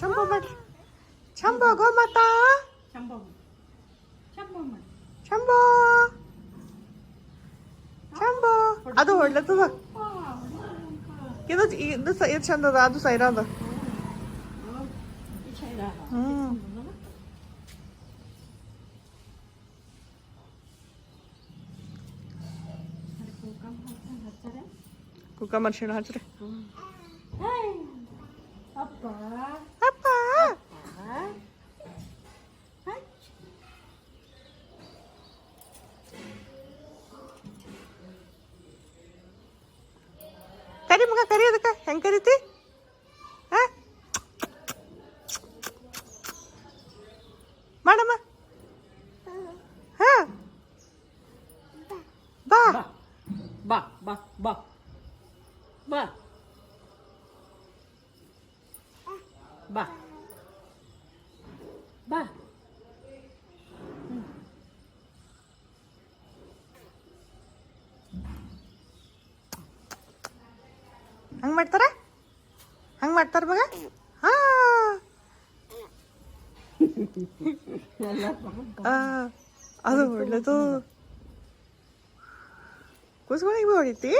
ಚಂಬೋ ಮಾಡ್ರಿ. ಚಂಬೋ ಗೋಮಾತಾ. ಚಂಬೋ ಚಂಬೋ ಅದು ಹೊಡ್ಲತ್ತದ. ಇದು ಇದು ಚಂದ ಅದ, ಅದು ಸೈರ ಅದ. ಕುಕ್ಕ ಮರ್ಷಿಣ ಹಚ್ರಿ. ಅಪ್ಪ ಕರಿ ಮಗ, ಕರಿ. ಅದಕ್ಕೆ ಹೆಂಗ್ ಕರಿತಿ? ಮಾಡಮ್ಮ. ಬಾ ಬಾ ಬಾ ಬಾ ಬಾ ಬಾ ಬಾ. ಹಂಗ್ ಮಾಡ್ತಾರ, ಹಂಗ್ ಮಾಡ್ತಾರ ಮಗ. ಹಾ ಅದು ಒಳ್ಳೇದು. ಕೂಸ್ಗಳಿಗೆ ಹೊಡಿತಿ.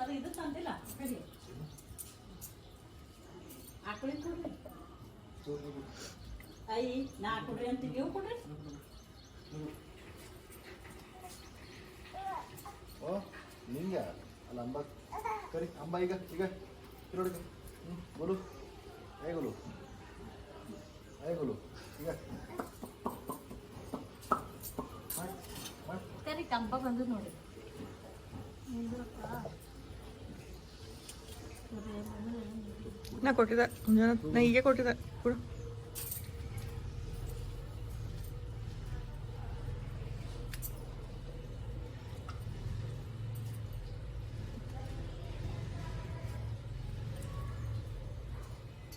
ಅದು ಇದು ತಂದಿಲ್ಲ ಆಕಳಿ ಕೊಡ್ರಿ. ಅಯ್ಯ ನಾ ಕೊಡ್ರಿ ಅಂತ ನೀವು ಕೊಡ್ರಿ. ಓ ನಿಂಗ ಅಲ್ಲ ಅಂಬ ಕರಿ. ಅಂಬ ಈಗ ಈಗ ನೋಡಿ. ಗೋಲು ಏ ಗೋಲು, ಏ ಗೋಲು ಈಗ ಕರಿ. ಕಂಬ ಬಂದು ನೋಡಿ. ನಾ ಕೊಟ್ಟಿದ್ದೆ, ನಾ ಹೀಗೆ ಕೊಟ್ಟಿದ್ದೆ. ಕೊಡು.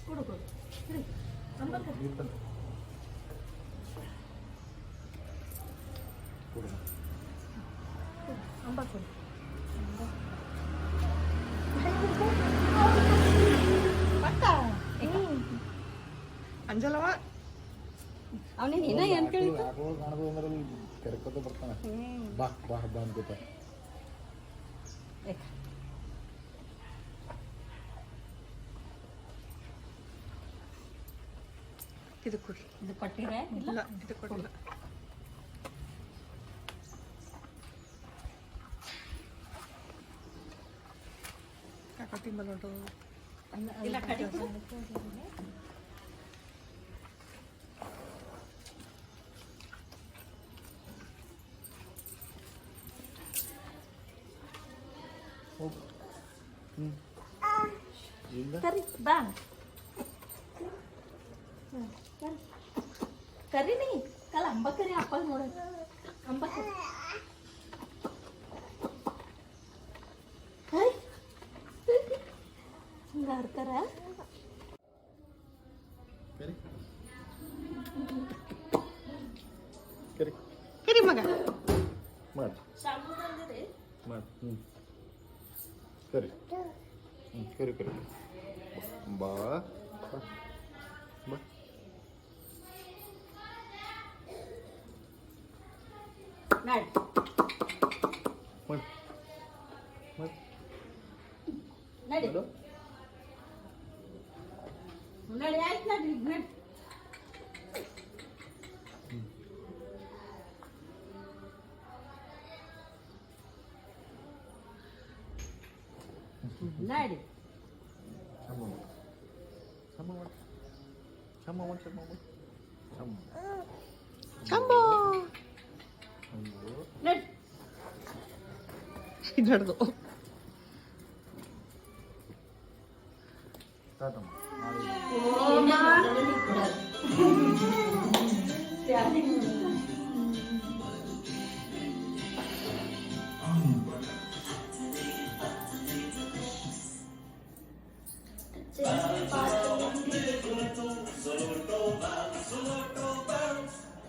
ಕೊಡು ಕೊಡು. ಅಂಬ ಕೊಡು. ಅಂಜಲವ ಅವನಿಗೆ ಏನ ಏನ್ ಕೇಳಿ ಕಾಣದು ಅಂದ್ರೆ ಕೆರ್ಕೋತ ಬರ್ತಾನೆ. ಬಾ ಬಾ ಬಾ ಅನ್ಕೋತ. ಇದು ಕೊಡ್ರಿ. ಇದು ಕೊಟ್ಟಿರ ಇಲ್ಲ, ಇದು ಕೊಟ್ಟಿಲ್ಲ. ಕಾಕ ತಿಂಬಲ್ ಹೊಂಟು. ಇಲ್ಲ ಕಡಿ. ಕರಿ ಬಾ. ಕರಿ ನೀ ಕಲ ಅಂಬ ಕರಿ. ಅಪ್ಪ ನೋಡ ಅಂಬ ಕರಿ. ಹಿಂಗ ಹರ್ತಾರ. ಕರಿ ಕರಿ ಕರಿ ಮಗ. ಮಾಡಿ ಮಾಡಿ. ಕರಿ ಕರಿ ಕರಿ. ಬಾ ಬಾ. ನಡಿ ಮಾಡಿ ಮಾಡಿ. ನಡಿ ನಡಿ. ಆಯ್ತು ನಡಿ ನಡಿ. ನಡಿ. ಚಂಬೋ ನಡಿ. ಹಿಡ್ದು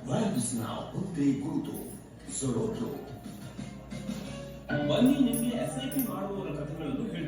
ವ್ಯಾಲ್ಯೂಸ್ನ ಒಂದೇ ಗುರುತು ಸೊಲೋಟೋ. ಬನ್ನಿ ನಿಮಗೆ SIP ಮಾಡುವವರ ಕಥೆಗಳನ್ನು ಹೇಳ್ತೀನಿ.